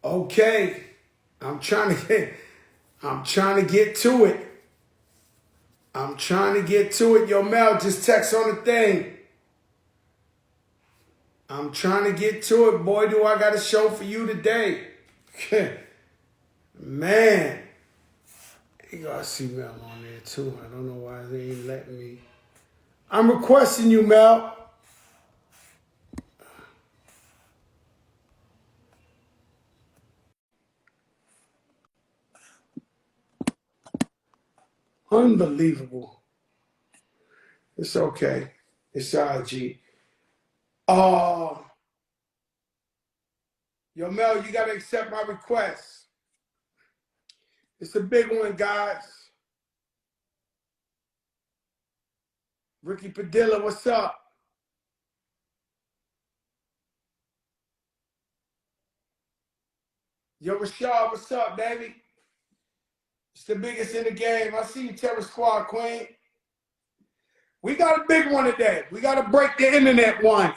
Okay, I'm trying to get to it. I'm trying to get to it. Yo, Mel, just text on the thing. I'm trying to get to it. Boy, do I got a show for you today. Man. You gotta see Mel on there too. I don't know why they ain't letting me. I'm requesting you, Mel. Unbelievable. It's okay. It's IG. Uh, yo, Mel, you gotta accept my request. It's a big one, guys. Ricky Padilla, what's up? Yo, Rashad, what's up, baby? It's the biggest in the game. I see you, Terror Squad Queen. We got a big one today. We got to break the internet one.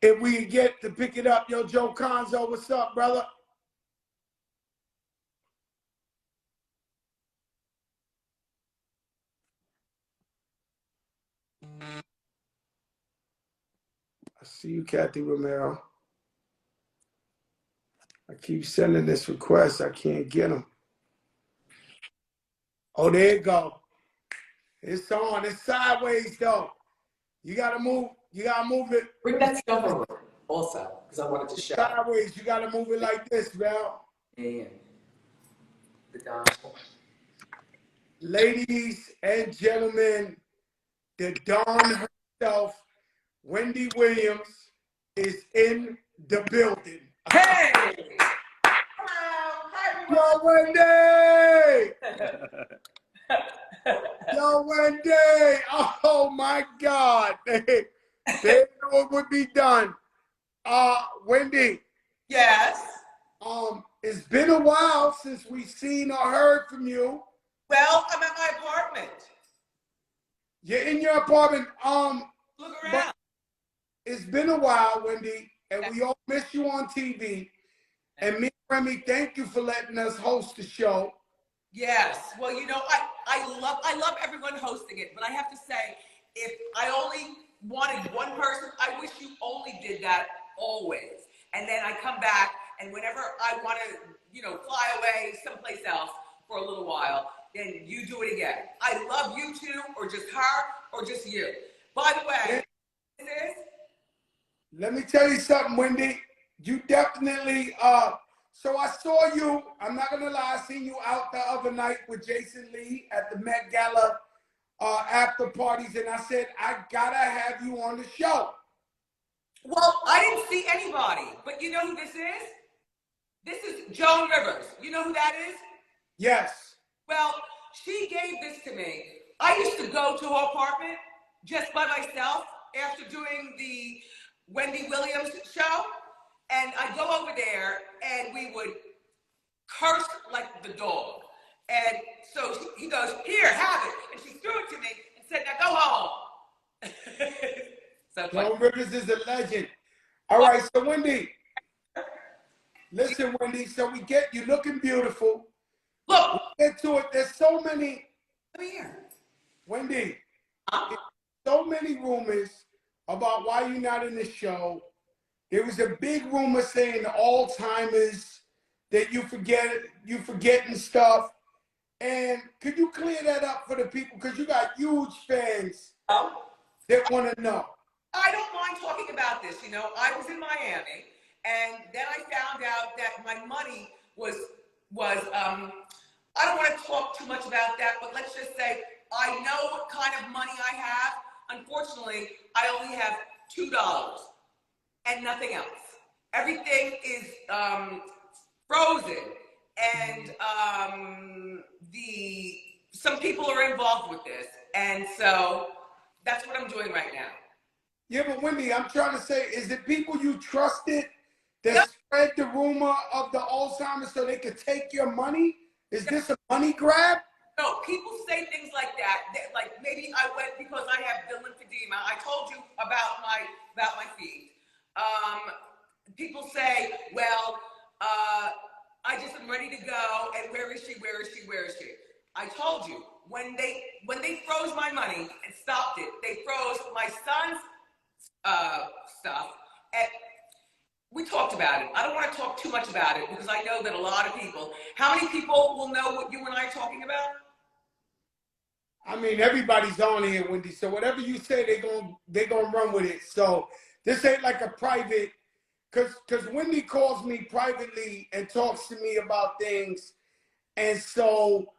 If we get to pick it up, yo, Joe Conzo, what's up, brother? I see you, Kathy Romero. I keep sending this request. I can't get them. Oh, there you go. It's on. It's sideways, though. You got to move. You got to move it. Bring that stuff over also, because I wanted to It's show. sideways. You got to move it like this, Mel. And the gospel. Ladies and gentlemen, the Dawn herself, Wendy Williams, is in the building. Hey! Hello! Yo, Hi, Wendy! Yo, Wendy! Oh, my God. They knew it would be done. Wendy. Yes? It's been a while since we've seen or heard from you. Well, I'm at my apartment. You're in your apartment. Look around. It's been a while, Wendy, and we all miss you on TV. And me and Remy, thank you for letting us host the show. Yes. Well, you know, I love everyone hosting it, but I have to say, if I only wanted one person, I wish you only did that always. And then I come back, and whenever I want to, you know, fly away someplace else for a little while, then you do it again. I love you two, or just her, or just you. By the way, this is. Let me tell you something, Wendy. You definitely, so I saw you, I'm not gonna lie, I seen you out the other night with Jason Lee at the Met Gala after parties, and I said, I gotta have you on the show. Well, I didn't see anybody, but you know who this is? This is Joan Rivers. You know who that is? Yes. Well, she gave this to me. I used to go to her apartment just by myself after doing the Wendy Williams show, and I'd go over there and we would curse like the dog. And so he goes, "Here, have it." And she threw it to me and said, "Now go home." So Joan Rivers is a legend. All right, so Wendy, listen, Wendy, so we get you looking beautiful. Look. We'll get to it. There's so many. Come here. Wendy, so many rumors about why you're not in the show. There was a big rumor saying Alzheimer's, that you forgetting stuff. And could you clear that up for the people? Because you got huge fans that want to know. I don't mind talking about this. You know, I was in Miami, and then I found out that my money was I don't want to talk too much about that, but let's just say I know what kind of money I have. Unfortunately, I only have $2 and nothing else. Everything is frozen, and some people are involved with this, and so that's what I'm doing right now. Yeah, but Wendy, I'm trying to say, is it people you trusted that spread the rumor of the Alzheimer's so they could take your money? Is this a money grab? No, people say things like that. Like maybe I went because I have the lymphedema. I told you about my feet. People say, well, to go, and where is she? Where is she? Where is she? I told you, when they froze my money and stopped it, they froze my son's stuff. And we talked about it. I don't want to talk too much about it because I know that a lot of people. How many people will know what you and I are talking about? I mean, everybody's on here, Wendy. So whatever you say, they gonna run with it. So this ain't like a private, cause Wendy calls me privately and talks to me about things, and so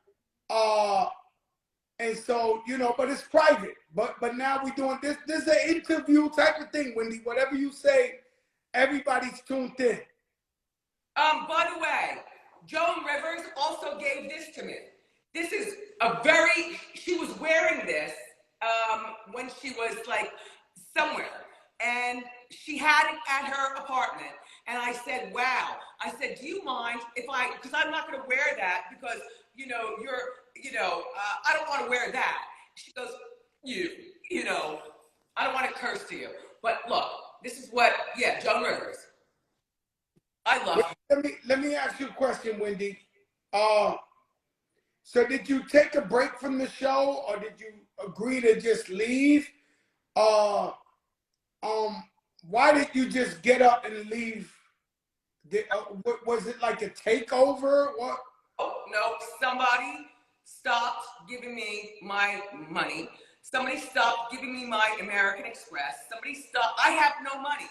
you know, but it's private. But now we doing this. This is an interview type of thing, Wendy. Whatever you say, everybody's tuned in. By the way, Joan Rivers also gave this to me. This is she was wearing this when she was like somewhere, and she had it at her apartment. And I said, wow. I said, do you mind if because I'm not going to wear that because, you know, I don't want to wear that. She goes, you know, I don't want to curse to you. But look, this is Joan Rivers. I love her. Let me ask you a question, Wendy. So did you take a break from the show, or did you agree to just leave? Why did you just get up and leave? Was it like a takeover? What? Oh, no, somebody stopped giving me my money. Somebody stopped giving me my American Express. Somebody stopped. I have no money.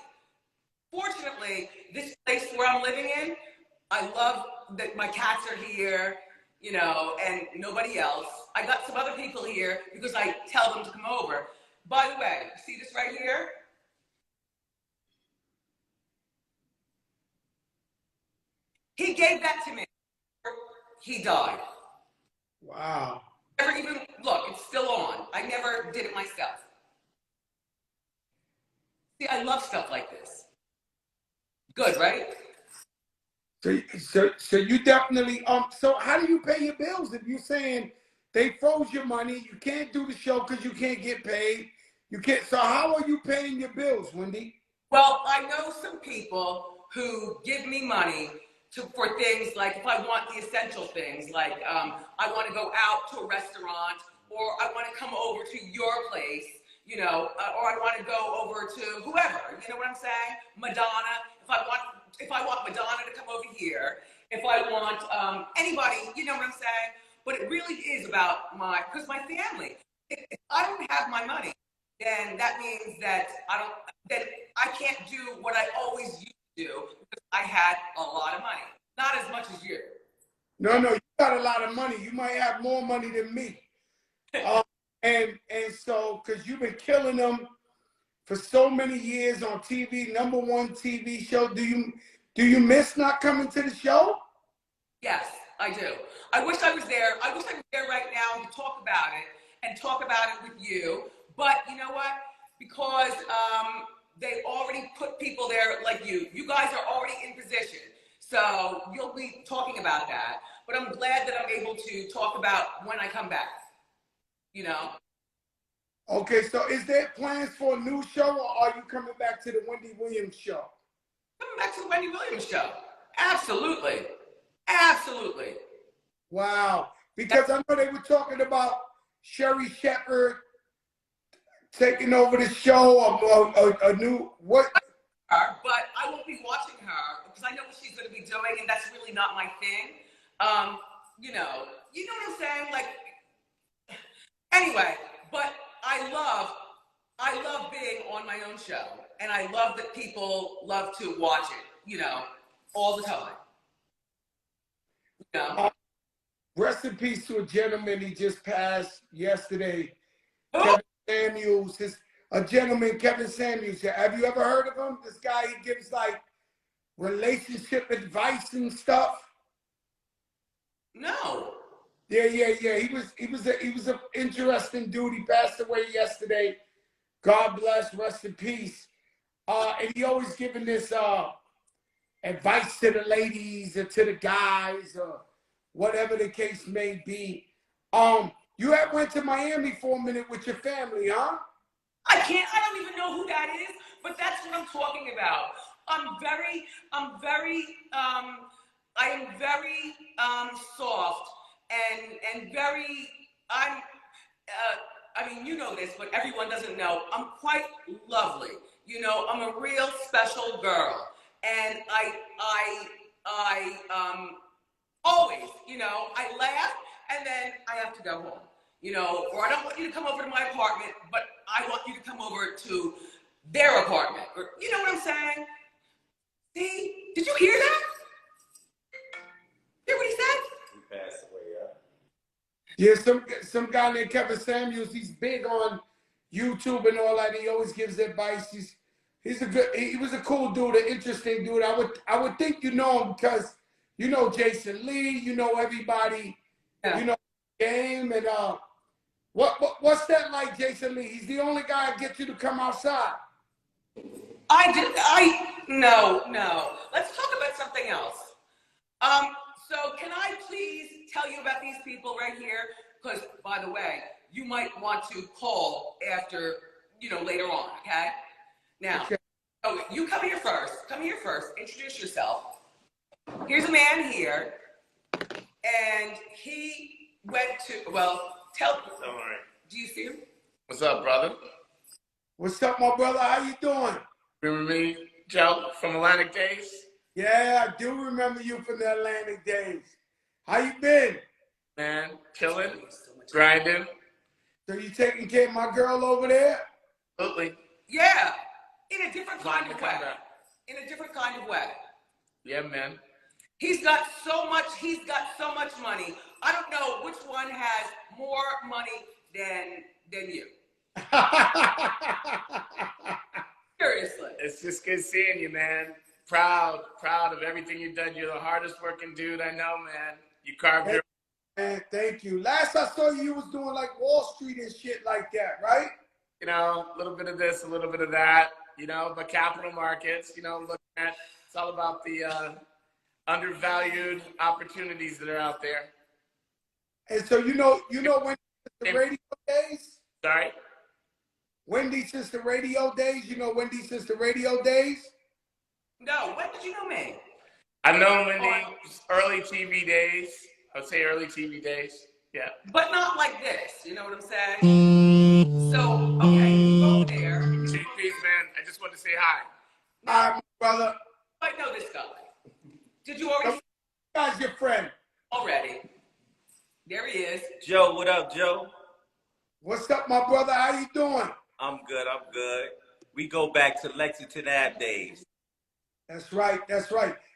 Fortunately, this place where I'm living in, I love that my cats are here, you know, and nobody else. I got some other people here because I tell them to come over. By the way, see this right here? He gave that to me. He died. Wow. Never even, look, it's still on. I never did it myself. See, I love stuff like this. Good, right? So you definitely, so how do you pay your bills if you're saying they froze your money, you can't do the show because you can't get paid, you can't, so how are you paying your bills, Wendy? Well, I know some people who give me money for things like if I want the essential things, like I want to go out to a restaurant, or I want to come over to your place, you know, or I want to go over to whoever, you know what I'm saying? Madonna, if I want Madonna to come over here, if I want anybody, you know what I'm saying? But it really is about my family. If I don't have my money, then that means that I can't do what I always used to do because I had a lot of money. Not as much as you. No, you got a lot of money. You might have more money than me. And so, because you've been killing them for so many years on TV, #1 TV show. Do you miss not coming to the show? Yes, I do. I wish I was there. I wish I was there right now to talk about it and talk about it with you. But you know what? Because they already put people there like you. You guys are already in position. So you'll be talking about that. But I'm glad that I'm able to talk about when I come back. You know? Okay, so is there plans for a new show, or are you coming back to the Wendy Williams show? Coming back to the Wendy Williams show. Absolutely. Absolutely. Wow. Because I know they were talking about Sherry Shepherd taking over the show, a new, what? But I won't be watching her because I know what she's going to be doing, and that's really not my thing. You know what I'm saying? Like, anyway, but I love being on my own show, and I love that people love to watch it, you know, all the time. You know? Rest in peace to a gentleman, he just passed yesterday. Oh. Kevin Samuels, a gentleman, Kevin Samuels. Have you ever heard of him? This guy, he gives like relationship advice and stuff. No. Yeah. He was an interesting dude. He passed away yesterday. God bless, rest in peace. And he always giving this advice to the ladies or to the guys or whatever the case may be. You had went to Miami for a minute with your family, huh? I don't even know who that is, but that's what I'm talking about. I am very soft and very, I mean, you know this, but everyone doesn't know. I'm quite lovely. You know, I'm a real special girl. And I always, you know, I laugh and then I have to go home. You know, or I don't want you to come over to my apartment, but I want you to come over to their apartment. Or, you know what I'm saying? See? Did you hear that? Hear what he said? He passed away, Yeah, some guy named Kevin Samuels, he's big on YouTube and all that. He always gives advice. He was a cool dude, an interesting dude. I would think you know him because you know Jason Lee, you know everybody, Yeah. you know game and what's that like, Jason Lee? He's the only guy that gets you to come outside. No. Let's talk about something else. So can I please tell you about these people right here? Because, by the way, you might want to call after, you know, later on, okay? Now, Okay. Oh, you come here first. Come here first. Introduce yourself. Here's a man here, and he went to, well, tell me. All right. Do you see him? What's up, brother? What's up, my brother? How you doing? Remember me, Joe, from Atlantic Days? Yeah, I do remember you from the Atlantic days. How you been? Man, killing, grinding. So you taking care of my girl over there? Absolutely. Yeah, in a different kind Glad of to way. come back. In a different kind of way. Yeah, man. He's got so much money. I don't know which one has more money than you. Seriously. It's just good seeing you, man. Proud of everything you've done. You're the hardest working dude I know, man. You carved your... Man, thank you. Last I saw you, you was doing like Wall Street and shit like that, right? You know, a little bit of this, a little bit of that, you know, but capital markets, you know, looking at, it's all about the undervalued opportunities that are out there. And so you know when the radio days? Sorry? Wendy since the radio days? You know Wendy since the radio days? No, when did you know me? I've known Wendy early TV days. I would say early TV days. Yeah. But not like this, you know what I'm saying? So, okay, go there. Peace, man. I just want to say hi. All right, brother. I know this guy. Did you already? This guy's your friend. Already. There he is. Joe, what up, Joe? What's up, my brother? How you doing? I'm good. We go back to Lexington Ave days. That's right.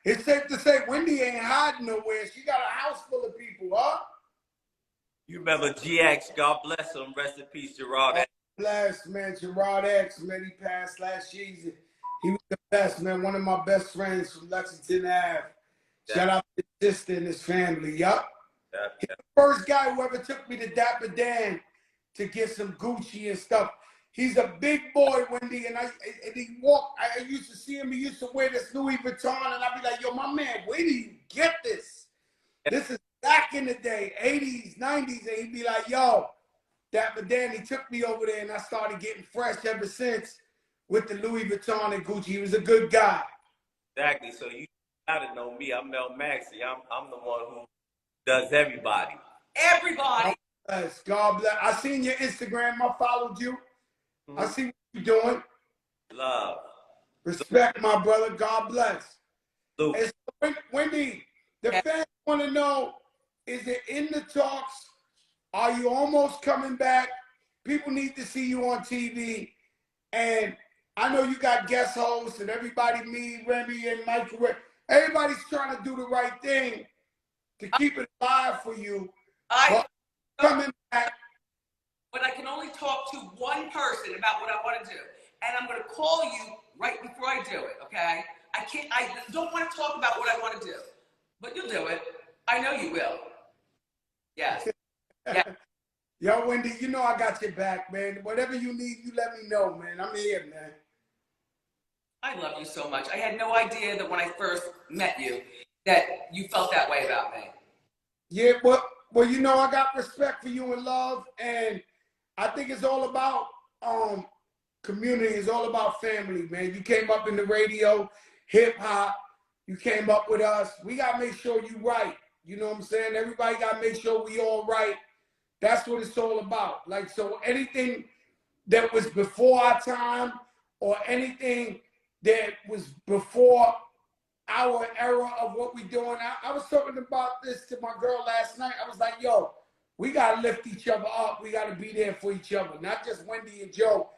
It's safe to say Wendy ain't hiding nowhere. She got a house full of people, huh? You remember GX, God bless him, rest in peace, Gerard. Bless, man. Gerard X, man, he passed last season. He was the best, man. One of my best friends from Lexington Ave. Shout out to his sister and his family. Yup. Yeah. First guy who ever took me to Dapper Dan to get some Gucci and stuff. He's a big boy, Wendy, and he walked. I used to see him. He used to wear this Louis Vuitton, and I'd be like, "Yo, my man, where do you get this? This is back in the day, 80s, 90s." And he'd be like, "Yo, Dapper Dan." He took me over there, and I started getting fresh ever since with the Louis Vuitton and Gucci. He was a good guy. Exactly. So you gotta know me. I'm Mel Maxey. I'm the one who does everybody. Everybody. Bless, God bless. I seen your Instagram. I followed you. Mm-hmm. I see what you're doing. Love. Respect, my brother. God bless. Luke. And so, Wendy, the fans want to know, is it in the talks? Are you almost coming back? People need to see you on TV. And I know you got guest hosts and everybody, me, Remy, and Michael. Everybody's trying to do the right thing to keep it alive for you. Coming back. But I can only talk to one person about what I want to do. And I'm going to call you right before I do it, okay? I don't want to talk about what I want to do. But you'll do it. I know you will. Yes. Yeah. Yo, Wendy, you know I got your back, man. Whatever you need, you let me know, man. I'm here, man. I love you so much. I had no idea that when I first met you that you felt that way about me. Yeah, well, you know I got respect for you and love, and I think it's all about community. It's all about family, man. You came up in the radio, hip hop. You came up with us. We got to make sure you right. You know what I'm saying? Everybody got to make sure we all right. That's what it's all about. Like, so anything that was before our time or anything that was before our era of what we doing. I was talking about this to my girl last night. I was like, yo, we got to lift each other up. We got to be there for each other. Not just Wendy and Joe.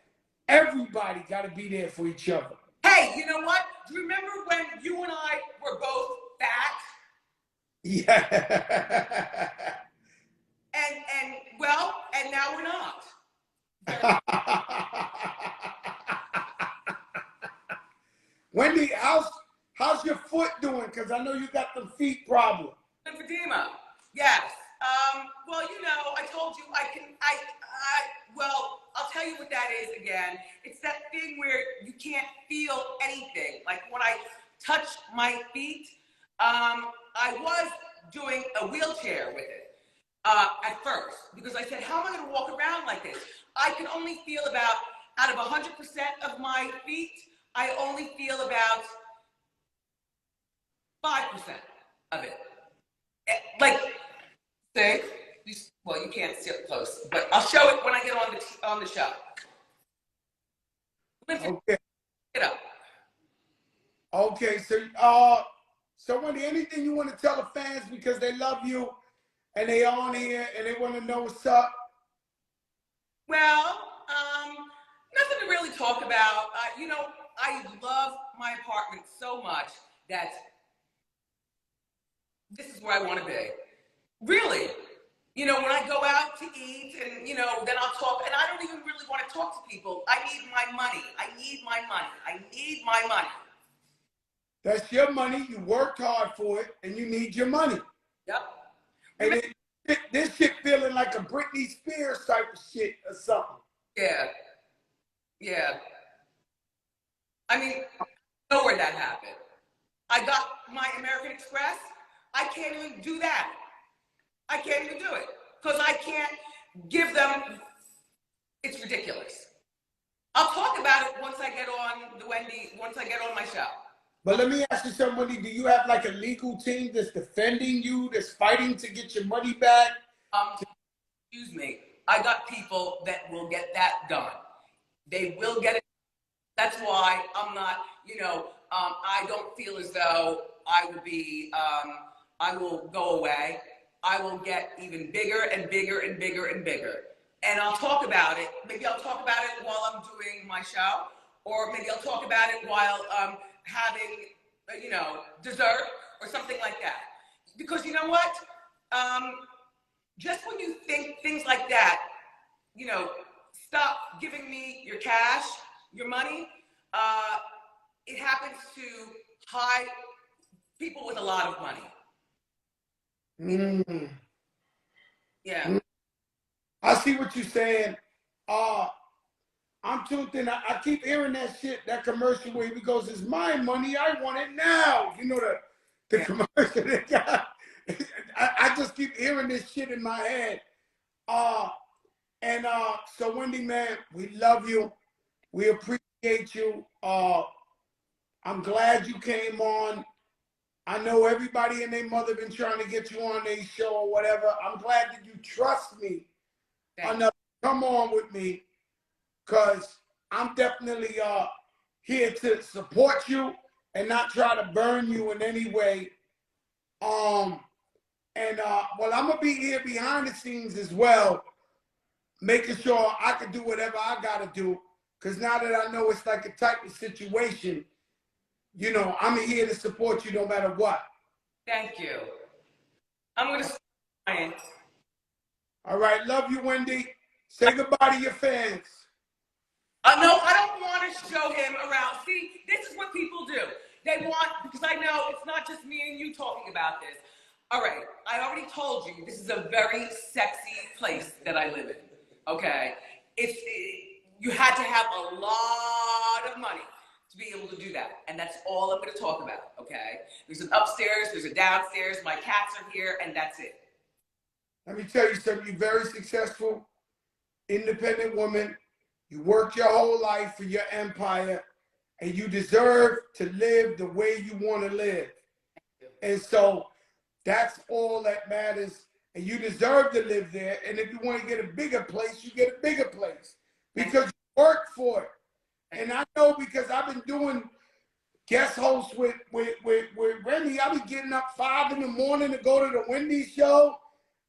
Everybody got to be there for each other. Hey, you know what? Do you remember when you and I were both fat? Yeah. And now we're not. Wendy, how's your foot doing? Because I know you got the feet problem. Lymphedema. Yes. Well, you know, I told you I'll tell you what that is again. It's that thing where you can't feel anything. Like when I touch my feet, I was doing a wheelchair with it at first because I said, how am I going to walk around like this? I can only feel about, out of 100% of my feet, I only feel about 5% of it. Like, say, well, you can't see it close, but I'll show it when I get on the show. Okay. Get up. Okay, so Wendy, anything you want to tell the fans because they love you and they on here and they want to know what's up? Well, nothing to really talk about. You know, I love my apartment so much that this is where I want to be. Really. You know, when I go out to eat and, you know, then I'll talk, and I don't even really want to talk to people. I need my money. I need my money. I need my money. That's your money. You worked hard for it, and you need your money. Yep. And this shit feeling like a Britney Spears type of shit or something. Yeah. Yeah. I mean, I know where that happened. I got my American Express. I can't even do that. I can't even do it because I can't give them. It's ridiculous. I'll talk about it once I get on my show. But let me ask you something, Wendy. Do you have like a legal team that's defending you, that's fighting to get your money back? Excuse me. I got people that will get that done. They will get it. That's why I'm not, you know, I don't feel as though I would be, I will go away. I will get even bigger and bigger and bigger and bigger. And I'll talk about it. Maybe I'll talk about it while I'm doing my show, or maybe I'll talk about it while having, you know, dessert or something like that. Because you know what? Just when you think things like that, you know, stop giving me your cash, your money. It happens to high people with a lot of money. Mm. Yeah. I see what you're saying. I'm tuned in. I keep hearing that shit, that commercial where he goes, "It's my money. I want it now." You know the commercial they got. I just keep hearing this shit in my head. So Wendy, man, we love you. We appreciate you. I'm glad you came on. I know everybody and their mother been trying to get you on their show or whatever. I'm glad that you trust me enough to come on with me, because I'm definitely here to support you and not try to burn you in any way. Well, I'm gonna be here behind the scenes as well, making sure I can do whatever I gotta do. Because now that I know it's like a type of situation, you know, I'm here to support you no matter what. Thank you. I'm going to start crying. All right. Love you, Wendy. Say goodbye to your fans. No, I don't want to show him around. See, this is what people do. They want, because I know it's not just me and you talking about this. All right. I already told you this is a very sexy place that I live in. Okay. You had to have a lot of money to be able to do that. And that's all I'm going to talk about, okay? There's an upstairs, there's a downstairs, my cats are here, and that's it. Let me tell you something. You're very successful, independent woman. You worked your whole life for your empire, and you deserve to live the way you want to live. And so that's all that matters. And you deserve to live there. And if you want to get a bigger place, you get a bigger place because you work for it. And I know because I've been doing guest hosts with Wendy. I be getting up 5 in the morning to go to the Wendy show.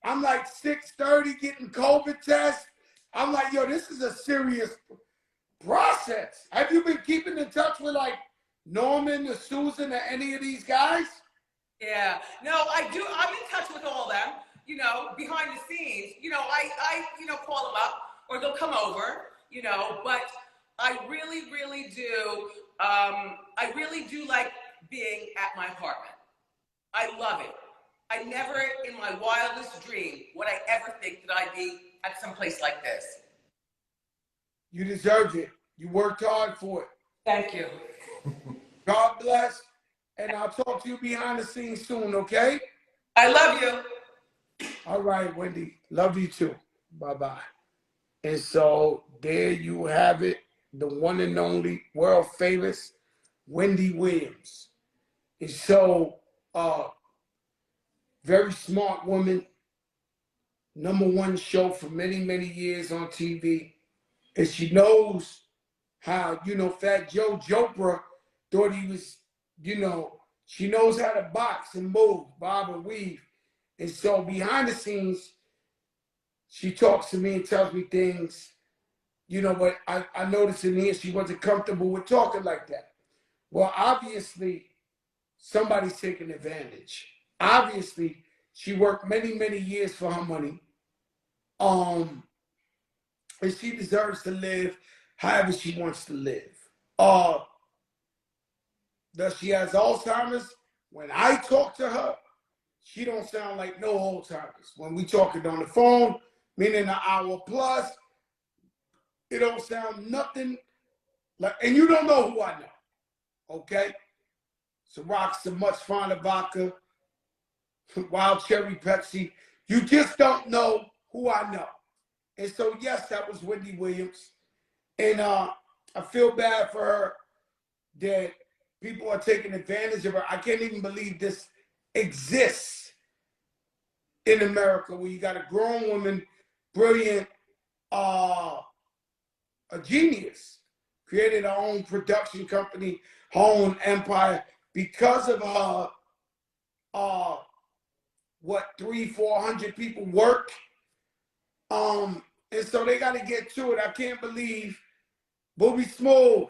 I'm like 6:30 getting COVID tests. I'm like, yo, this is a serious process. Have you been keeping in touch with like Norman or Susan or any of these guys? Yeah, no, I do. I'm in touch with all of them, you know, behind the scenes. You know, I call them up or they'll come over, you know, but I really, really do. I really do like being at my apartment. I love it. I never in my wildest dream would I ever think that I'd be at some place like this. You deserved it. You worked hard for it. Thank you. God bless. And I'll talk to you behind the scenes soon, okay? I love you. All right, Wendy. Love you too. Bye-bye. And so there you have it. The one and only world famous Wendy Williams. And so, very smart woman. #1 show for many, many years on TV. And she knows how, you know, Fat Joe Jopra thought he was, you know, she knows how to box and move, bob and weave. And so behind the scenes, she talks to me and tells me things, you know, but I noticed in here she wasn't comfortable with talking like that. Well, obviously, somebody's taking advantage. Obviously, she worked many, many years for her money. And she deserves to live however she wants to live. Does she has Alzheimer's? When I talk to her, she don't sound like no Alzheimer's. When we talking on the phone, meaning an hour plus, it don't sound nothing like, and you don't know who I know, okay? Ciroc, some much finer vodka, wild cherry Pepsi. You just don't know who I know. And so, yes, that was Wendy Williams. And I feel bad for her that people are taking advantage of her. I can't even believe this exists in America where you got a grown woman, brilliant, a genius, created her own production company, her own empire because of her, 300-400 people work. And so they got to get to it. I can't believe Booby Smooth.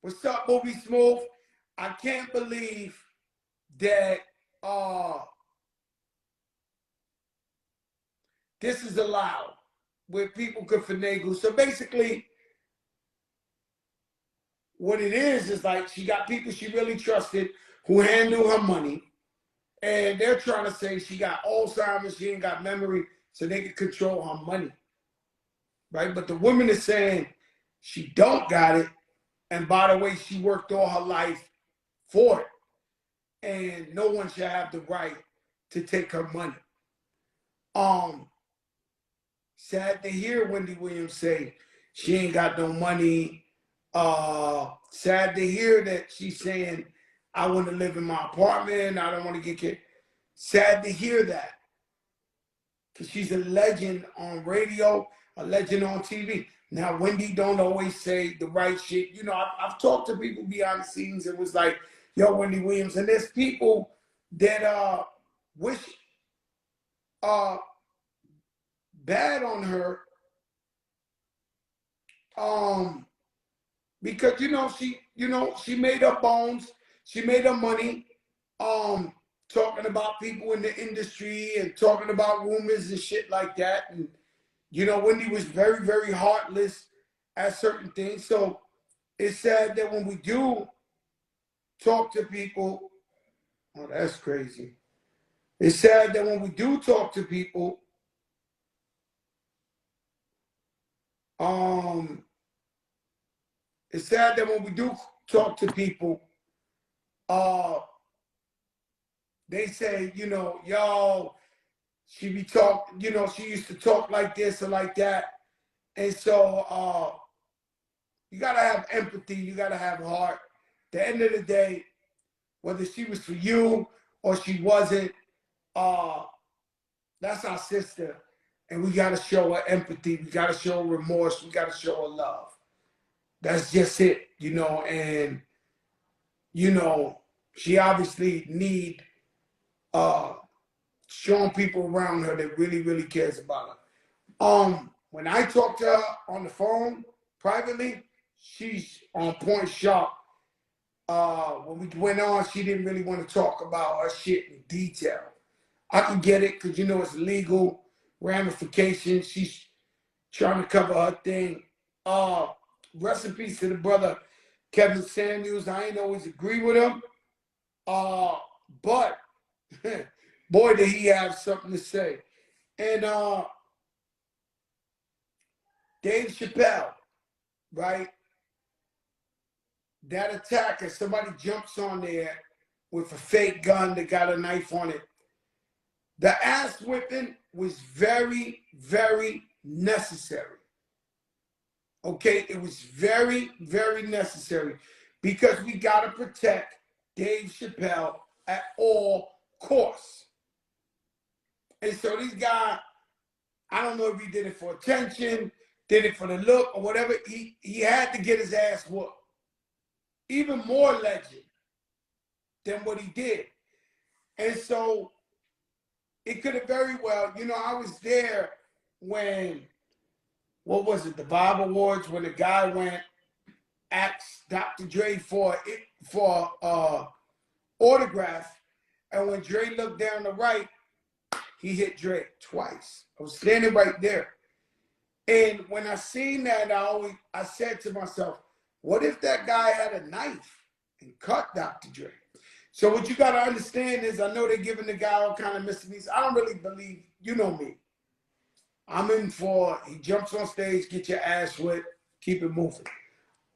What's up, Booby Smooth? I can't believe that this is allowed where people could finagle. So basically, what it is like she got people she really trusted who handle her money, and they're trying to say she got Alzheimer's, she ain't got memory, so they can control her money, right? But the woman is saying she don't got it, and by the way, she worked all her life for it, and no one should have the right to take her money. Sad to hear Wendy Williams say she ain't got no money. Sad to hear that she's saying, I want to live in my apartment, I don't want to get kicked. Sad to hear that. Because she's a legend on radio, a legend on TV. Now, Wendy don't always say the right shit. You know, I've talked to people behind the scenes and was like, yo, Wendy Williams. And there's people that wish bad on her because, she made her bones. She made her money talking about people in the industry and talking about rumors and shit like that. And, Wendy was very, very heartless at certain things. So it's sad that when we do talk to people, oh, that's crazy. It's sad that when we do talk to people, it's sad that when we do talk to people, they say, yo, she be talk, she used to talk like this or like that. And so you gotta have empathy, you gotta have heart. At the end of the day, whether she was for you or she wasn't. That's our sister, and we gotta show her empathy. We gotta show her remorse. We gotta show her love. That's just it, And she obviously need showing people around her that really, really cares about her. When I talk to her on the phone privately, she's on point sharp. When we went on, she didn't really want to talk about her shit in detail. I can get it because it's legal ramifications. She's trying to cover her thing. Rest in peace to the brother Kevin Samuels. I ain't always agree with him. But boy, did he have something to say. And Dave Chappelle, right? That attack, if somebody jumps on there with a fake gun that got a knife on it, the ass whipping was very, very necessary. Okay, it was very, very necessary because we got to protect Dave Chappelle at all costs. And so this guy, I don't know if he did it for attention, did it for the look or whatever. He had to get his ass whooped. Even more legend than what he did. And so it could have very well, I was there when, what was it, the Bob Awards, when the guy went, asked Dr. Dre for autograph, and when Dre looked down the right, he hit Dre twice. I was standing right there. And when I seen that, I said to myself, what if that guy had a knife and cut Dr. Dre? So what you got to understand is, I know they're giving the guy all kind of misdemeanors. I don't really believe, you know me. I'm in for, he jumps on stage, get your ass whipped, keep it moving.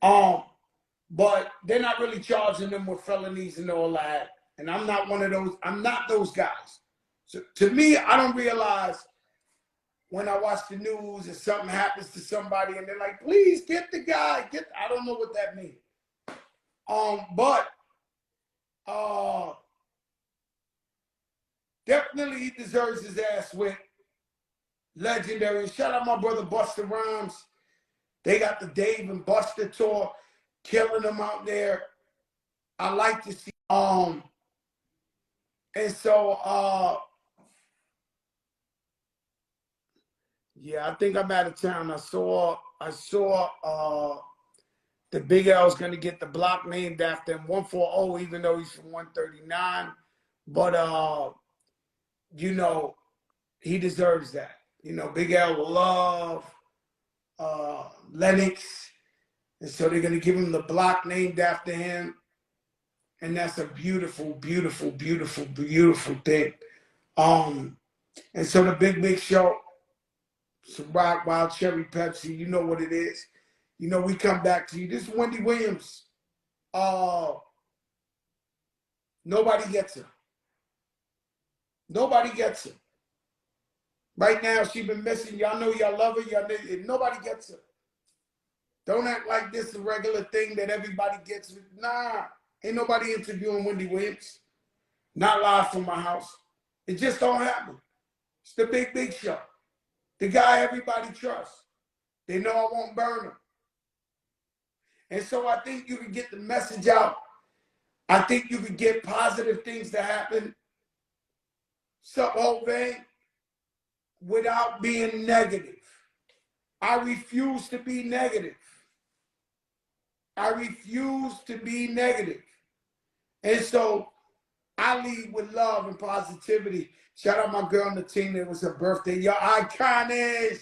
But they're not really charging them with felonies and all that. And I'm not one of those, I'm not those guys. So to me, I don't realize when I watch the news and something happens to somebody and they're like, please get the guy, I don't know what that means. But definitely he deserves his ass whipped. Legendary. Shout out my brother Busta Rhymes. They got the Dave and Busta tour, killing them out there. I like to see. And so yeah, I think I'm out of town. I saw the Big L's gonna get the block named after him, 140, even though he's from 139. But he deserves that. Big L will love Lennox. And so they're gonna give him the block named after him. And that's a beautiful, beautiful, beautiful, beautiful thing. And so the big show, some Rock, Wild Cherry, Pepsi, you know what it is. We come back to you. This is Wendy Williams. Nobody gets her. Nobody gets her. Right now, she's been missing. Y'all know y'all love her. Nobody gets her. Don't act like this is a regular thing that everybody gets. Nah, ain't nobody interviewing Wendy Williams. Not live from my house. It just don't happen. It's the big show. The guy everybody trusts. They know I won't burn him. And so I think you can get the message out. I think you can get positive things to happen. Vein, without being negative. I refuse to be negative. I refuse to be negative. And so I lead with love and positivity. Shout out my girl Natina. It was her birthday. Y'all iconic.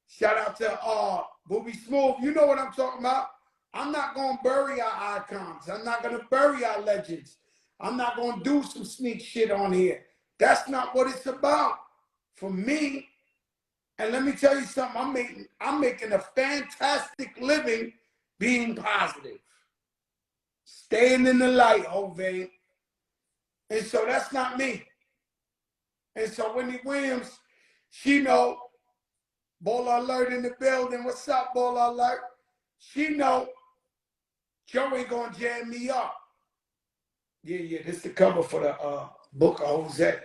Shout out to Booby Smooth. You know what I'm talking about. I'm not going to bury our icons. I'm not going to bury our legends. I'm not going to do some sneak shit on here. That's not what it's about for me. And let me tell you something. I'm making a fantastic living being positive. Staying in the light, Vein. And so that's not me. And so Wendy Williams, she know, Bola Alert in the building. What's up, Bola Alert? She know Joe ain't gonna jam me up. Yeah. This is the cover for the book of Jose.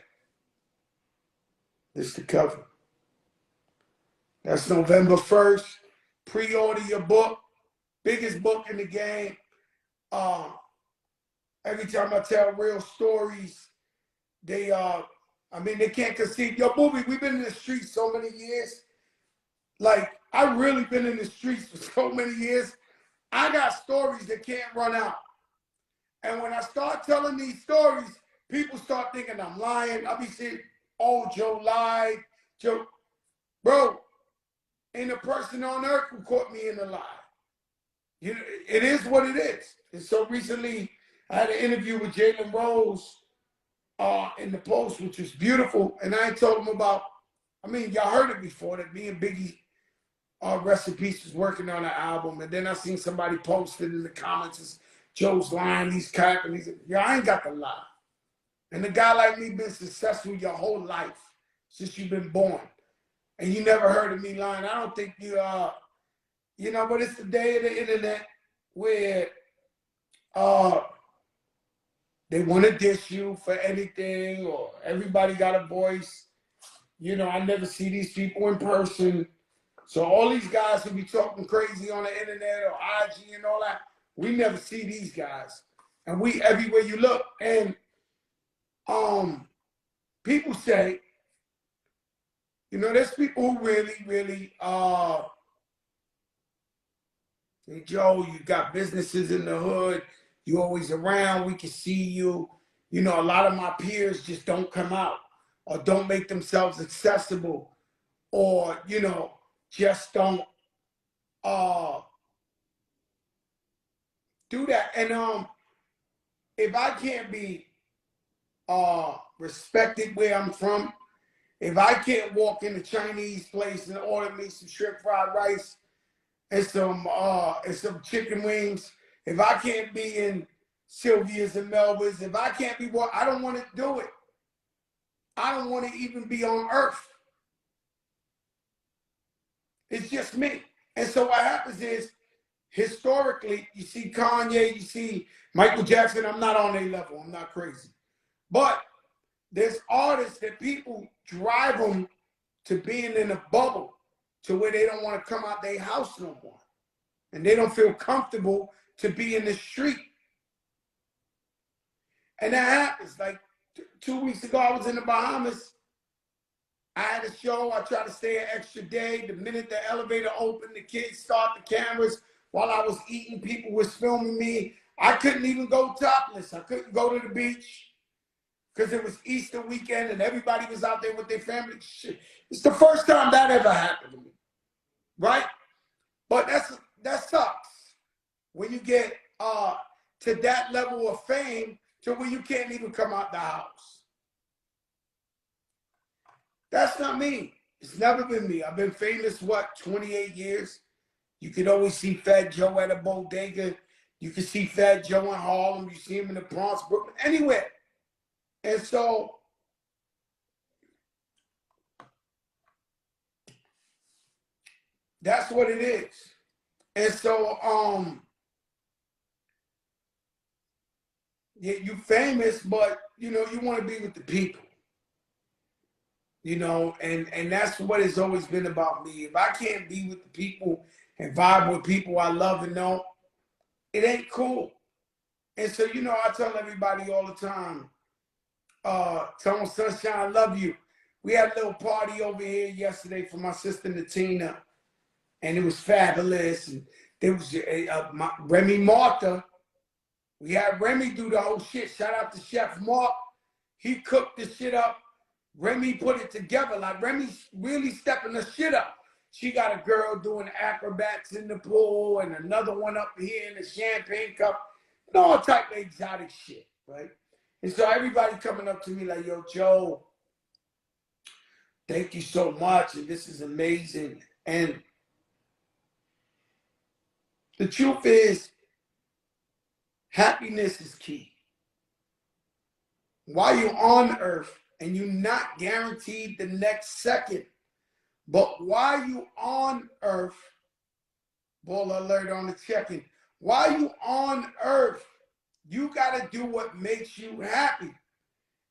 This is the cover. That's November 1st. Pre-order your book. Biggest book in the game. Every time I tell real stories, they they can't conceive. Yo, Booby, we've been in the streets so many years. Like, I've really been in the streets for so many years. I got stories that can't run out. And when I start telling these stories, people start thinking I'm lying. I'll be saying, oh, Joe lied. Joe, bro, ain't a person on earth who caught me in a lie. You know, it is what it is. And so recently, I had an interview with Jalen Rose in the Post, which was beautiful. And I told him about, y'all heard it before, that me and Biggie, Rest in Peace, was working on an album. And then I seen somebody posted in the comments, it's Joe's lying, he's capping. He said, yo, I ain't got the lie. And a guy like me been successful your whole life since you've been born. And you never heard of me lying. I don't think you, but it's the day of the internet where they want to diss you for anything, or everybody got a voice. I never see these people in person. So all these guys who be talking crazy on the internet or IG and all that, we never see these guys. And we everywhere you look. And people say, there's people who really, hey, Joe, you got businesses in the hood. You always around. We can see you. A lot of my peers just don't come out or don't make themselves accessible, or, just don't do that. And if I can't be respected where I'm from, if I can't walk in a Chinese place and order me some shrimp fried rice and some chicken wings, if I can't be in Sylvia's and Melba's, if I can't be I don't want to do it. I don't want to even be on earth. It's just me. And so what happens is, historically, you see Kanye, you see Michael Jackson. I'm not on their level. I'm not crazy. But there's artists that people drive them to being in a bubble to where they don't want to come out their house no more. And they don't feel comfortable to be in the street. And that happens. Like 2 weeks ago, I was in the Bahamas. I had a show. I tried to stay an extra day. The minute the elevator opened, the kids start the cameras. While I was eating, people was filming me. I couldn't even go topless. I couldn't go to the beach because it was Easter weekend and everybody was out there with their family. Shit. It's the first time that ever happened to me, right? But that sucks when you get to that level of fame to where you can't even come out the house. That's not me. It's never been me. I've been famous, 28 years? You can always see Fat Joe at a bodega. You can see Fat Joe in Harlem. You see him in the Bronx, Brooklyn, anywhere. And so that's what it is. And so yeah, you famous, but you want to be with the people. And that's what it's always been about me. If I can't be with the people and vibe with people I love and know, it ain't cool. And so, I tell everybody all the time, tell them, Sunshine, I love you. We had a little party over here yesterday for my sister Natina, and it was fabulous. And there was Remy Martha. We had Remy do the whole shit. Shout out to Chef Mark. He cooked the shit up. Remy put it together. Like, Remy's really stepping the shit up. She got a girl doing acrobats in the pool and another one up here in the champagne cup. And all type of exotic shit, right? And so everybody coming up to me like, yo, Joe, thank you so much. And this is amazing. And the truth is, happiness is key. While you're on earth, and you're not guaranteed the next second, but while you on earth, ball alert on the check-in, while you on earth, You got to do what makes you happy.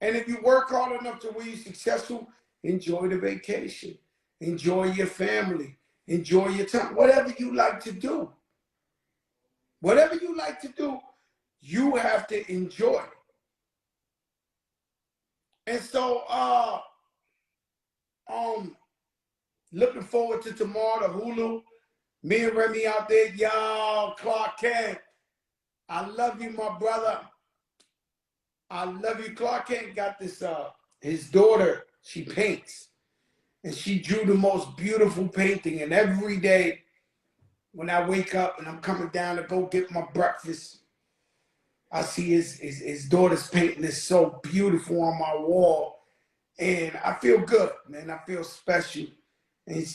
And if you work hard enough to where you're successful, enjoy the vacation, enjoy your family, enjoy your time, whatever you like to do. Whatever you like to do, you have to enjoy. And so, looking forward to tomorrow, the Hulu. Me and Remy out there, y'all, Clark Kent. I love you, my brother. I love you. Clark Kent got this, his daughter, she paints. And she drew the most beautiful painting. And every day when I wake up and I'm coming down to go get my breakfast, I see his daughter's painting is so beautiful on my wall. And I feel good, man. I feel special. And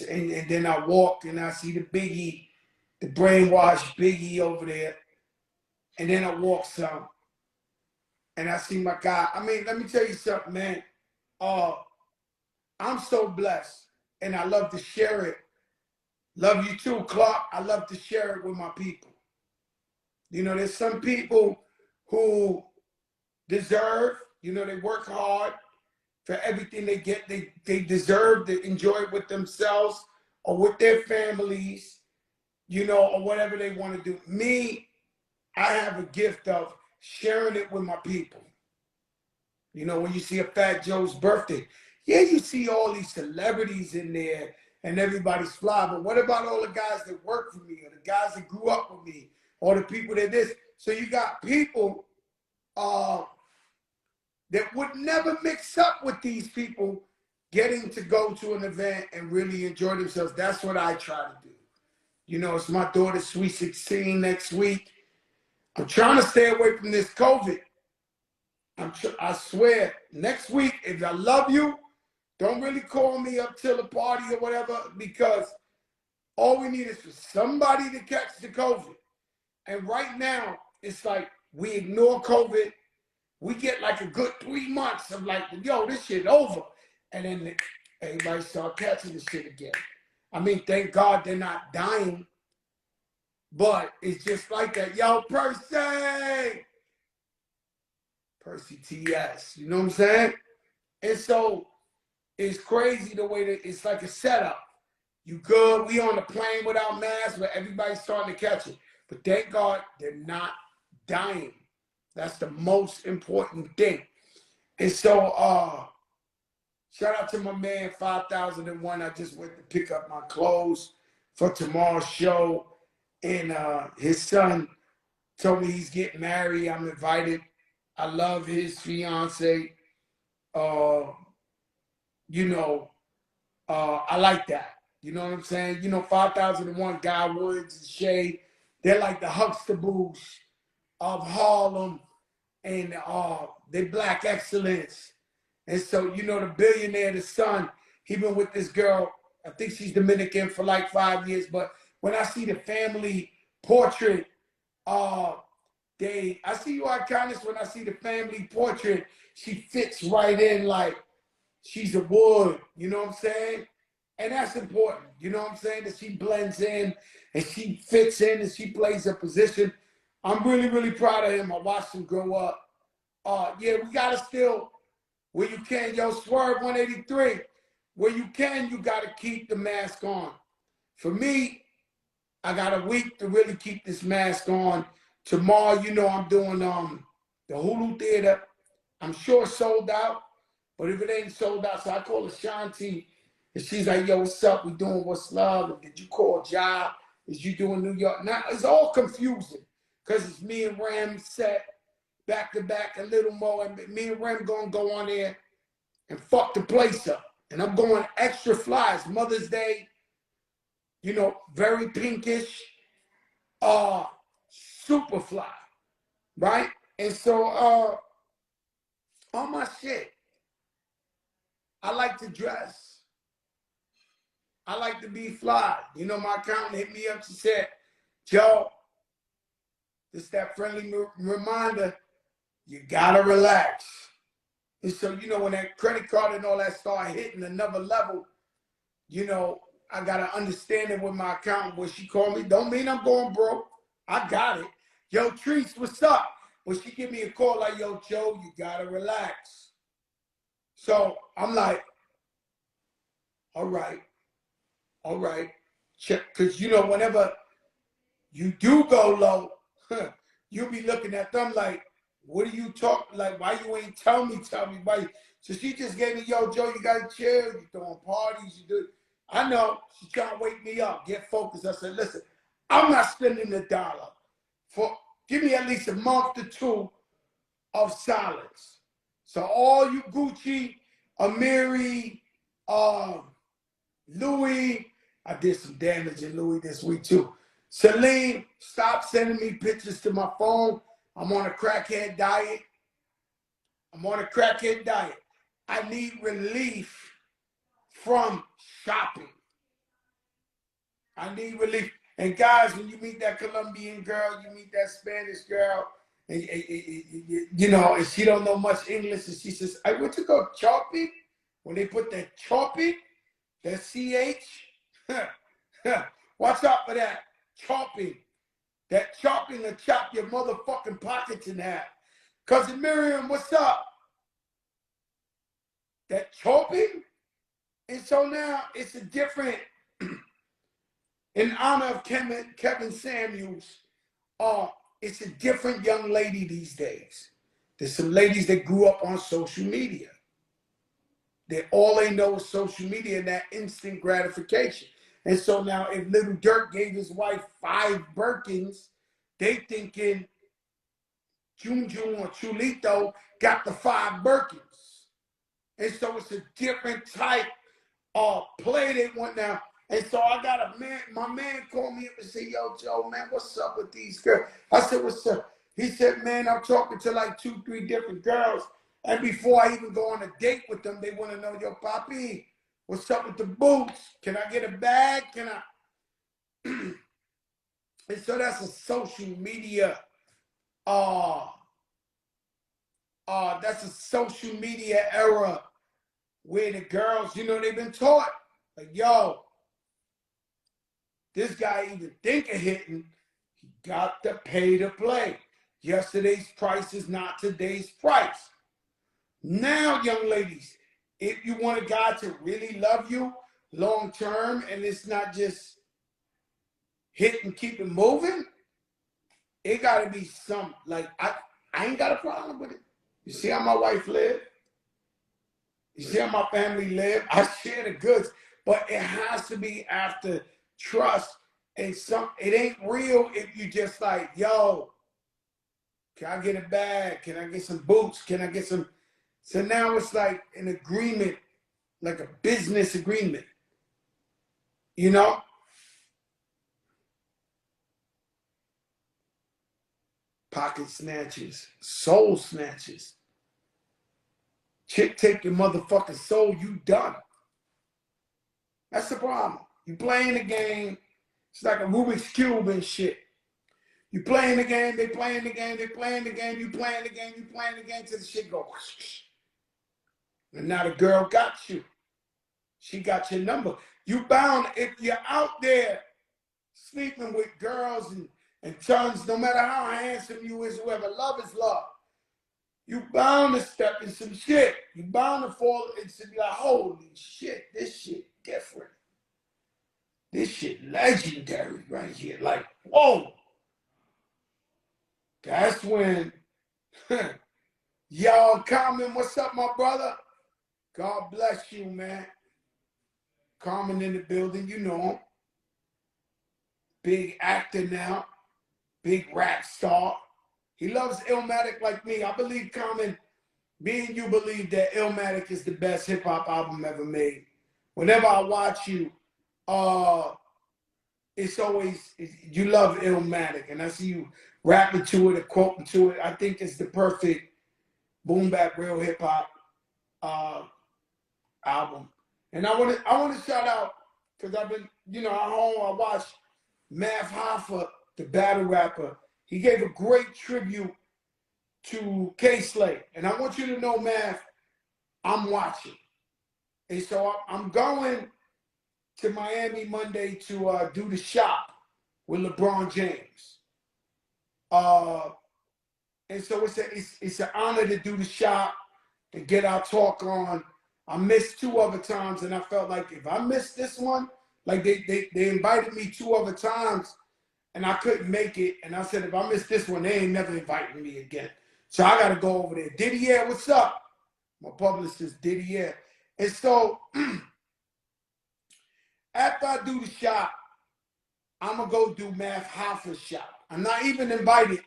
then I walk and I see the Biggie, the brainwashed Biggie over there. And then I walk some. And I see my guy. I mean, let me tell you something, man. I'm so blessed. And I love to share it. Love you too, Clark. I love to share it with my people. You know, there's some people who deserve, you know, they work hard for everything they get. They deserve to enjoy it with themselves or with their families, you know, or whatever they want to do. Me, I have a gift of sharing it with my people. You know, when you see a Fat Joe's birthday, yeah, you see all these celebrities in there and everybody's fly, but what about all the guys that work for me or the guys that grew up with me or the people that this? So you got people that would never mix up with these people getting to go to an event and really enjoy themselves. That's what I try to do. You know, it's my daughter's Sweet 16 next week. I'm trying to stay away from this COVID. I swear, next week, if I love you, don't really call me up till the party or whatever, because all we need is for somebody to catch the COVID. And right now, it's like we ignore COVID. We get like a good 3 months of like, yo, this shit over. And then everybody start catching the shit again. I mean, thank God they're not dying. But it's just like that. Yo, Percy TS. You know what I'm saying? And so it's crazy the way that it's like a setup. You good, we on the plane without masks, but everybody's starting to catch it. But thank God they're not dying. That's the most important thing. And so shout out to my man 5001. I just went to pick up my clothes for tomorrow's show. And his son told me he's getting married. I'm invited. I love his fiance. You know, I like that. You know what I'm saying? You know, 5001, Guy Woods and Shay, they're like the Huxtables of Harlem, and they black excellence. And so, you know, the billionaire, the son, he been with this girl, I think she's Dominican, for like 5 years. But when I see the family portrait, I see you Iconis, when I see the family portrait, she fits right in like she's a wood, you know what I'm saying? And that's important, you know what I'm saying? That she blends in and she fits in and she plays a position. I'm really, really proud of him. I watched him grow up. Yeah, we gotta still, where you can, yo, Swerve 183, where you can, you gotta keep the mask on. For me, I got a week to really keep this mask on. Tomorrow, you know, I'm doing the Hulu Theater. I'm sure it's sold out, but if it ain't sold out, so I call Ashanti, and she's like, yo, what's up? We doing What's Love? And did you call Ja? Is you doing New York? Now, it's all confusing because it's me and Ram set back to back a little more, and me and Ram gonna go on there and fuck the place up. And I'm going extra flies, Mother's Day, you know, very pinkish, super fly, right? And so on my shit, I like to dress. I like to be fly. You know, my accountant hit me up. She said, Joe, just that friendly reminder, you gotta relax. And so, you know, when that credit card and all that start hitting another level, you know, I got to understand it with my accountant. When she called me, don't mean I'm going broke. I got it. Yo, Treese, what's up? but she give me a call like, yo, Joe, you gotta relax. So I'm like, all right, check, because you know, whenever you do go low, you'll be looking at them like, what are you talking, like, why you ain't tell me, why? So she just gave me, yo, Joe, you gotta chill, you throwing parties, you do. I know, she's trying to wake me up, get focused. I said, listen, I'm not spending $1 for, give me at least a month or two of silence. So all you Gucci, Amiri, Louis, I did some damage in Louis this week too. Celine, stop sending me pictures to my phone. I'm on a crackhead diet. I need relief from shopping. I need relief. And guys, when you meet that Colombian girl, you meet that Spanish girl, and you know, and she don't know much English, and she says, I went to go shopping. When they put that shopping, that CH, watch out for that chopping. That chopping will chop your motherfucking pockets in half. Cousin Miriam, what's up? That chopping? And so now it's a different, in honor of Kevin Samuels, it's a different young lady these days. There's some ladies that grew up on social media. All they know is social media and that instant gratification. And so now if Little Dirk gave his wife 5 Birkins, they thinking Junjun or Chulito got the 5 Birkins. And so it's a different type of play they want now. And so I got a man, my man called me up and said, yo, Joe, man, what's up with these girls? I said, what's up? He said, man, I'm talking to like 2, 3 different girls. And before I even go on a date with them, they want to know, yo, Papi, what's up with the boots? Can I get a bag? Can I? And so that's a social media, that's a social media era where the girls, you know, they've been taught, like, yo, this guy even think of hitting, he got to pay to play. Yesterday's price is not today's price. Now, young ladies, if you want a guy to really love you long term and it's not just hit and keep it moving, it got to be some, like, I ain't got a problem with it. You see how my wife live? You see how my family live? I share the goods, but it has to be after trust. And it ain't real if you just like, yo, can I get a bag? Can I get some boots? Can I get some? So now it's like an agreement, like a business agreement, you know? Pocket snatchers, soul snatchers. Chick take your motherfucking soul, you done. That's the problem. You playing the game, it's like a Rubik's Cube and shit. You playing the game, they playing the game, they playing the game, you playing the game, you playing the game till the shit go. And now the girl got you. She got your number. You bound, if you're out there sleeping with girls and tons, no matter how handsome you is, whoever, love is love. You bound to step in some shit. You bound to fall into be like, holy shit, this shit different. This shit legendary right here. Like, whoa. That's when, y'all Common, what's up, my brother? God bless you, man. Common in the building, you know him. Big actor now. Big rap star. He loves Illmatic like me. I believe, Common, me and you believe that Illmatic is the best hip-hop album ever made. Whenever I watch you, it's always, you love Illmatic, and I see you rapping to it or quoting to it. I think it's the perfect boom bap real hip-hop album. And I want to shout out, because I've been, you know, at home I watched Math Hoffa, the battle rapper. He gave a great tribute to K-Slay. And I want you to know, Math, I'm watching. And so I'm going to Miami Monday to do the shop with LeBron James. And so it's an honor to do the shop, to get our talk on. I missed 2 other times, and I felt like if I missed this one, like they invited me 2 other times, and I couldn't make it. And I said, if I miss this one, they ain't never inviting me again. So I got to go over there. Didier, what's up? My publicist, Didier. And so after I do the shop, I'm going to go do Math Hoffa's shop. I'm not even invited.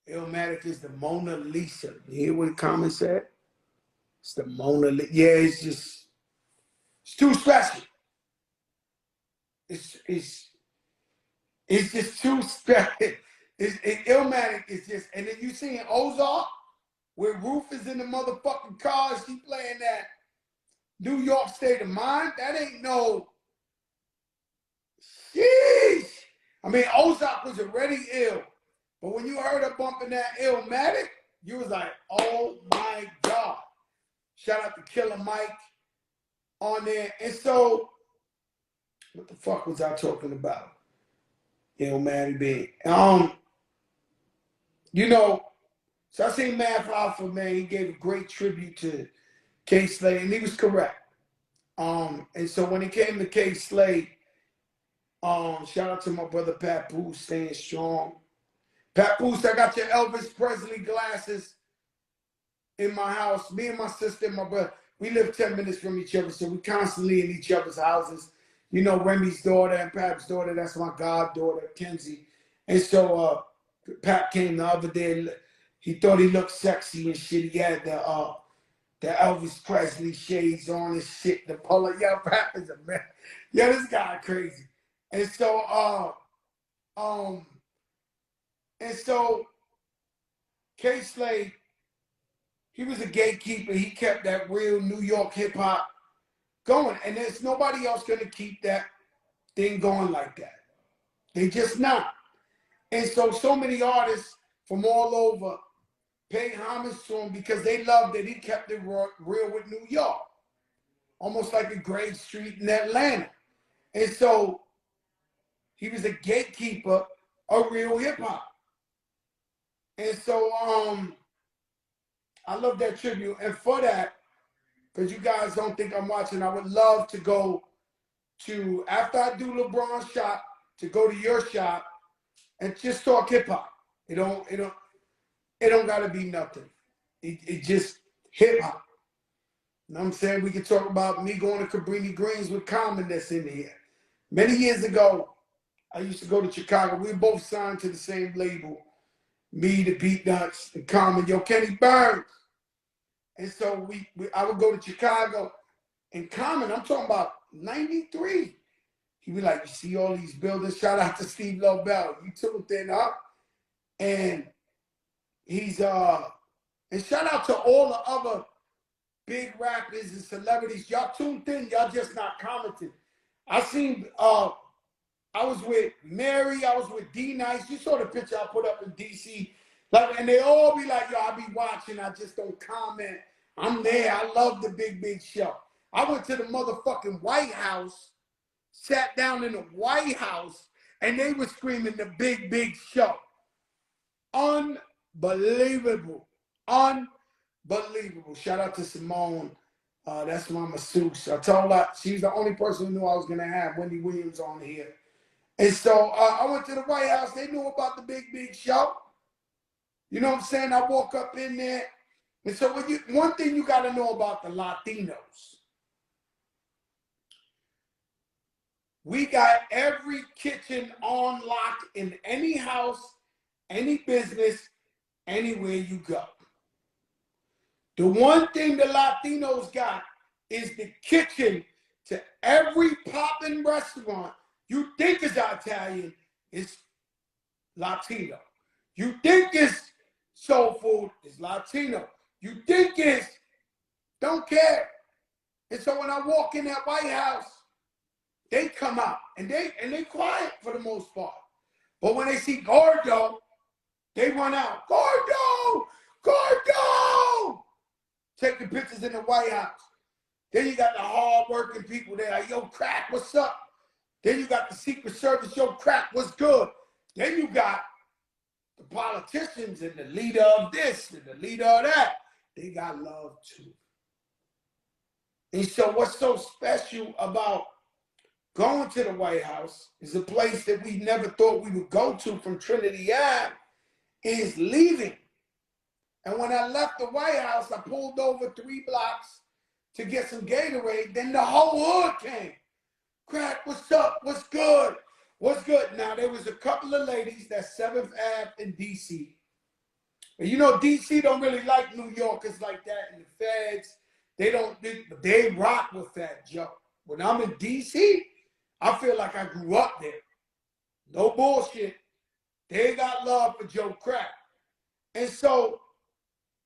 Illmatic is the Mona Lisa. You hear what the comment said? It's the Mona Lisa. Yeah, it's too special. It's just too special. Illmatic is just, and then you see in Ozark, where Ruth is in the motherfucking car, she playing that New York State of Mind. That ain't no, sheesh. I mean, Ozark was already ill. But when you heard her bumping that Illmatic, you was like, oh my God. Shout out to Killer Mike on there. And so, what the fuck was I talking about? Illmatic big. You know, so I seen Math Hoffa, man, he gave a great tribute to K Slade, and he was correct. And so when it came to K Slade, shout out to my brother Pat Booth, staying strong. Pat Booth, I got your Elvis Presley glasses in my house. Me and my sister and my brother, we live 10 minutes from each other, so we constantly in each other's houses. You know, Remy's daughter and Pat's daughter, that's my goddaughter, Kenzie. And so Pat came the other day. He thought he looked sexy and shit. He had the Elvis Presley shades on and shit, the polo. Yo, Pat is a man. Yeah, this guy crazy. And so, K Slade, he was a gatekeeper. He kept that real New York hip hop going. And there's nobody else gonna keep that thing going like that. They just not. And so many artists from all over pay homage to him because they love that he kept it real with New York. Almost like a Grave Street in Atlanta. And so he was a gatekeeper of real hip hop. And so I love that tribute. And for that, because you guys don't think I'm watching, I would love to go to, after I do LeBron's shop, to go to your shop and just talk hip hop. It don't gotta be nothing. It just hip hop. You know what I'm saying? We can talk about me going to Cabrini Greens with Common that's in here. Many years ago, I used to go to Chicago. We were both signed to the same label. Me, the Beat Nuts, and Common, yo, Kenny Burns. And so I would go to Chicago, and Common, I'm talking about 93. He'd be like, you see all these buildings? Shout out to Steve Lobel. You tuned in up. And he's, and shout out to all the other big rappers and celebrities. Y'all tuned in, y'all just not commenting. I seen, I was with Mary, I was with D-Nice. You saw the picture I put up in DC. Like, and they all be like, yo, I be watching, I just don't comment. I'm there, I love the big show. I went to the motherfucking White House, sat down in the White House, and they were screaming the big show. Unbelievable. Unbelievable. Shout out to Simone. That's my masseuse. I told her she's the only person who knew I was going to have Wendy Williams on here. And so I went to the White House. They knew about the big show. You know what I'm saying? I walk up in there. And so one thing you got to know about the Latinos, we got every kitchen on lock in any house, any business, anywhere you go. The one thing the Latinos got is the kitchen to every poppin' restaurant you think is Italian, is Latino. You think it's soul food, is Latino. You think it's, don't care. And so when I walk in that White House, they come out and they quiet for the most part. But when they see Gordo, they run out. Gordo! Gordo! Taking pictures in the White House. Then you got the hard-working people there. Like, yo, Crack, what's up? Then you got the Secret Service. Yo, Crack, what's good? Then you got the politicians and the leader of this and the leader of that, they got love too. And so what's so special about going to the White House is a place that we never thought we would go to from Trinity Ave is leaving. And when I left the White House, I pulled over 3 blocks to get some Gatorade. Then the whole hood came. Crack, what's up? What's good? What's good? Now, there was a couple of ladies that 7th Ave in D.C. And you know, D.C. don't really like New Yorkers like that. And the feds, they rock with Fat Joe. When I'm in D.C., I feel like I grew up there. No bullshit. They got love for Joe Crack. And so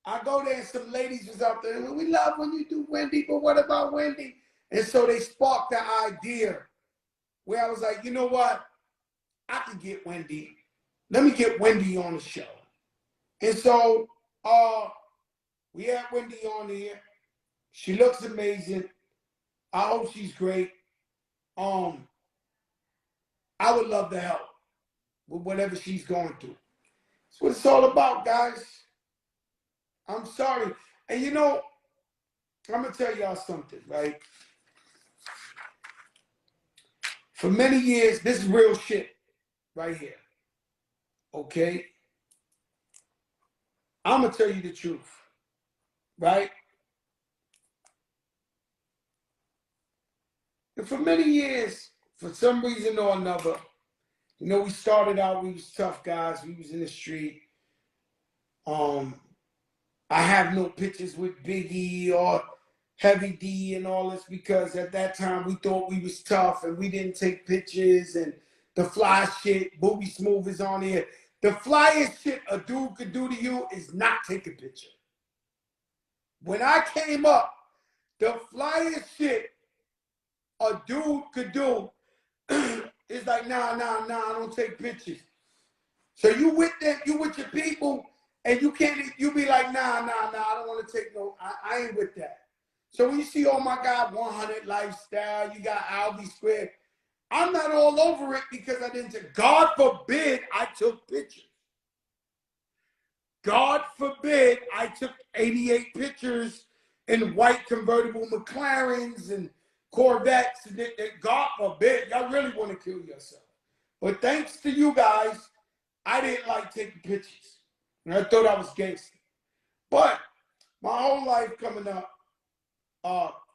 I go there and some ladies was out there. We love when you do Wendy, but what about Wendy? And so they sparked the idea where I was like, you know what? I can get Wendy. Let me get Wendy on the show. And so we had Wendy on here. She looks amazing. I hope she's great. I would love to help with whatever she's going through. That's what it's all about, guys. I'm sorry. And you know, I'm going to tell y'all something, right? For many years, this is real shit right here. Okay? I'm going to tell you the truth, right? And for many years, for some reason or another, you know, we started out, we was tough guys, we was in the street. I have no pictures with Biggie or Heavy D and all this because at that time we thought we was tough and we didn't take pictures and the fly shit, Boogie Smooth is on here. The flyest shit a dude could do to you is not take a picture. When I came up, the flyest shit a dude could do is like, nah, I don't take pictures. So you with them, you with your people, and you be like, nah, I don't want to take no, I ain't with that. So when you see, oh my God, 100 lifestyle, you got Alvy Square, I'm not all over it because I didn't take, God forbid I took pictures. God forbid I took 88 pictures in white convertible McLarens and Corvettes. And God forbid, y'all really want to kill yourself. But thanks to you guys, I didn't like taking pictures. And I thought I was gangster. But my whole life coming up,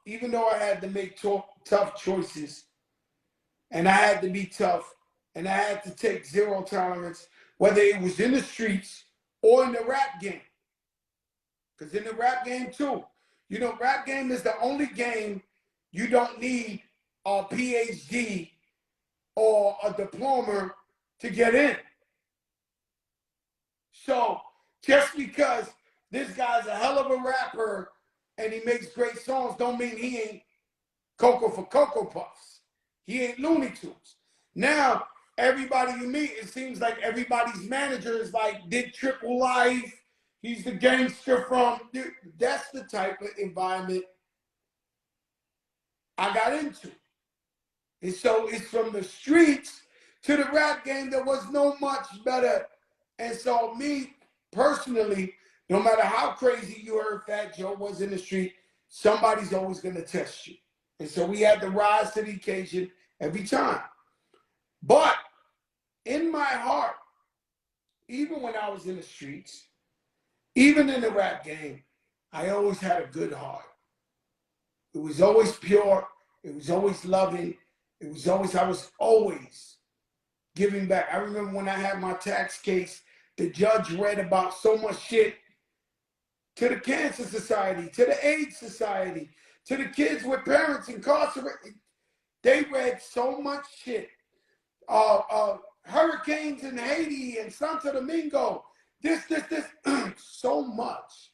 even though I had to make tough choices, and I had to be tough, and I had to take zero tolerance, whether it was in the streets or in the rap game. Because in the rap game too, you know, rap game is the only game you don't need a PhD or a diploma to get in. So just because this guy's a hell of a rapper and he makes great songs don't mean he ain't Cocoa for Cocoa Puffs. He ain't Looney Tunes. Now, everybody you meet, it seems like everybody's manager is like, did Triple Life. He's the gangster from, that's the type of environment I got into. And so it's from the streets to the rap game. There was no much better. And so me personally, no matter how crazy you heard Fat Joe was in the street, somebody's always going to test you. And so we had to rise to the occasion every time. But in my heart, even when I was in the streets, even in the rap game, I always had a good heart. It was always pure. It was always loving. I was always giving back. I remember when I had my tax case, the judge read about so much shit to the Cancer Society, to the AIDS Society, to the kids with parents incarcerated. They read so much shit. Hurricanes in Haiti and Santo Domingo. This. So much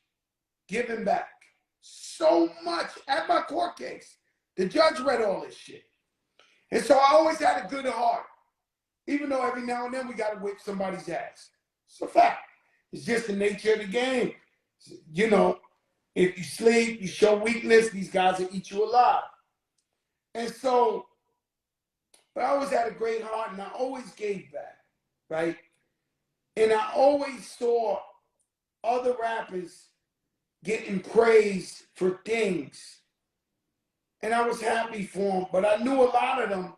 giving back. So much at my court case. The judge read all this shit. And so I always had a good heart. Even though every now and then we got to whip somebody's ass. It's a fact. It's just the nature of the game. You know, if you sleep, you show weakness, these guys will eat you alive. And so, but I always had a great heart and I always gave back, right? And I always saw other rappers getting praise for things. And I was happy for them. But I knew a lot of them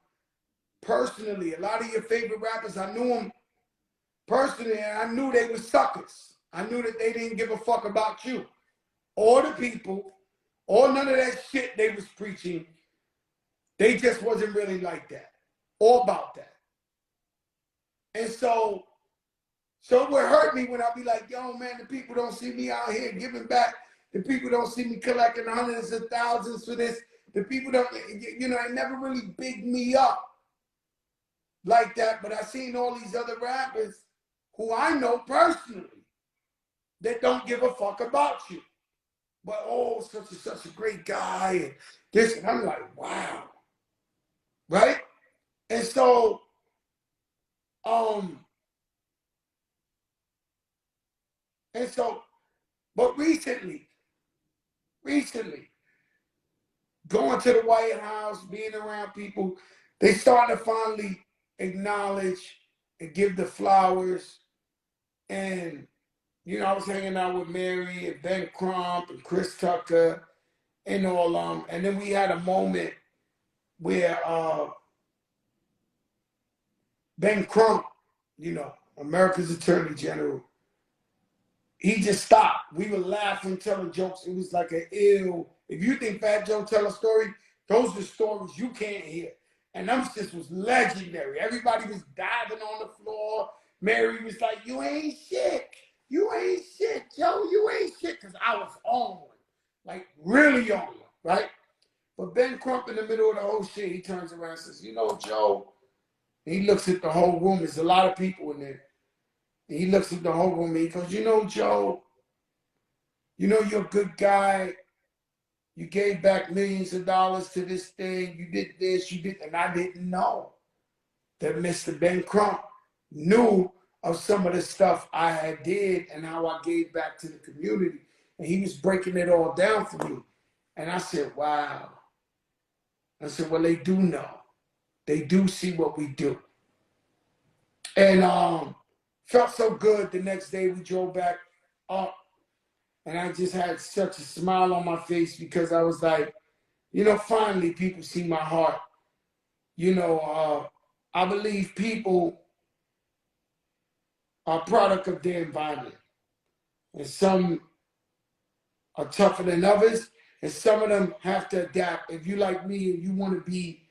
personally. A lot of your favorite rappers, I knew them personally, and I knew they were suckers. I knew that they didn't give a fuck about you or the people or none of that shit they was preaching. They just wasn't really like that or about that. And so it would hurt me when I be like, yo, man, the people don't see me out here giving back. The people don't see me collecting hundreds of thousands for this. The people don't, you know, it never really bigged me up like that. But I seen all these other rappers who I know personally that don't give a fuck about you. But, oh, such and such a great guy. And this, and I'm like, wow. Right? And so, but recently, going to the White House, being around people, they starting to finally acknowledge and give the flowers. And, you know, I was hanging out with Mary and Ben Crump and Chris Tucker and all and then we had a moment where Ben Crump, you know, America's Attorney General, he just stopped. We were laughing, telling jokes. It was like an ill. If you think Fat Joe tell a story, those are stories you can't hear. And them shit was legendary. Everybody was diving on the floor. Mary was like, you ain't shit. You ain't shit, Joe. You ain't shit. Because I was on one. Like, really on one, right? But Ben Crump in the middle of the whole shit, he turns around and says, you know, Joe, and he looks at the whole room. There's a lot of people in there. And he looks at the whole room and he goes, you know, Joe, you know, you're a good guy. You gave back millions of dollars to this thing. You did this, you did, and I didn't know that Mr. Ben Crump knew of some of the stuff I had did and how I gave back to the community. And he was breaking it all down for me. And I said, wow. I said, well, they do know. They do see what we do. And felt so good the next day we drove back up. And I just had such a smile on my face because I was like, you know, finally people see my heart. You know, I believe people are a product of their environment. And some are tougher than others. And some of them have to adapt. If you like me and you want to be,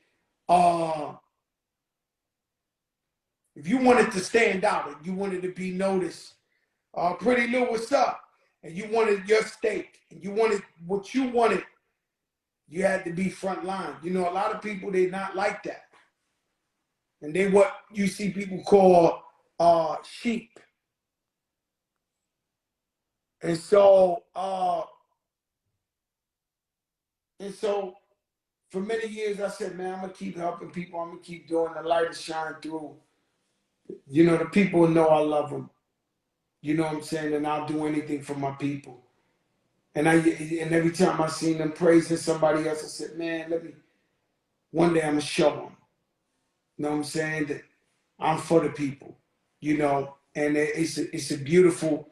if you wanted to stand out and you wanted to be noticed, Pretty Lou, what's up? And you wanted your steak and you wanted what you wanted, you had to be front line. You know, a lot of people, they're not like that. And they what you see people call sheep. And so for many years I said, man, I'm gonna keep helping people. I'm gonna keep doing the light is shine through. You know, the people know I love them. You know what I'm saying? And I'll do anything for my people. And every time I seen them praising somebody else, I said, man, one day I'm gonna show them. You know what I'm saying? That I'm for the people, you know, and it's a beautiful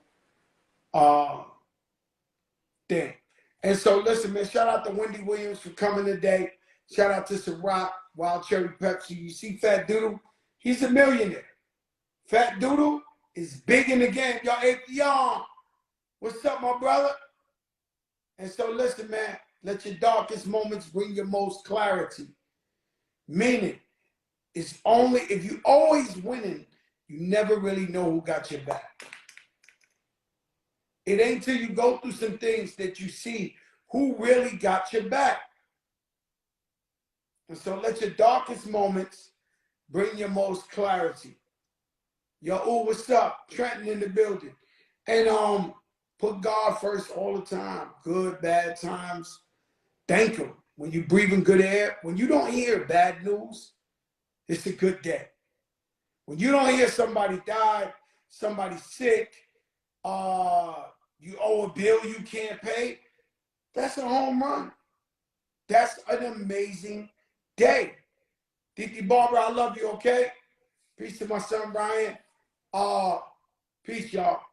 thing. And so listen, man, shout out to Wendy Williams for coming today. Shout out to Ciroc, Wild Cherry Pepsi. You see Fat Doodle? He's a millionaire. Fat Doodle is big in the game. Y'all, y'all, what's up, my brother? And so listen, man, let your darkest moments bring your most clarity. Meaning, it's only, if you always winning, you never really know who got your back. It ain't till you go through some things that you see who really got your back. And so let your darkest moments bring your most clarity. Yo, what's up? Trenton in the building. And put God first all the time. Good, bad times. Thank him. When you're breathing good air, when you don't hear bad news, it's a good day. When you don't hear somebody died, somebody sick, you owe a bill you can't pay, that's a home run. That's an amazing day. Dickie Barbara, I love you, okay? Peace to my son, Brian. Peace, y'all.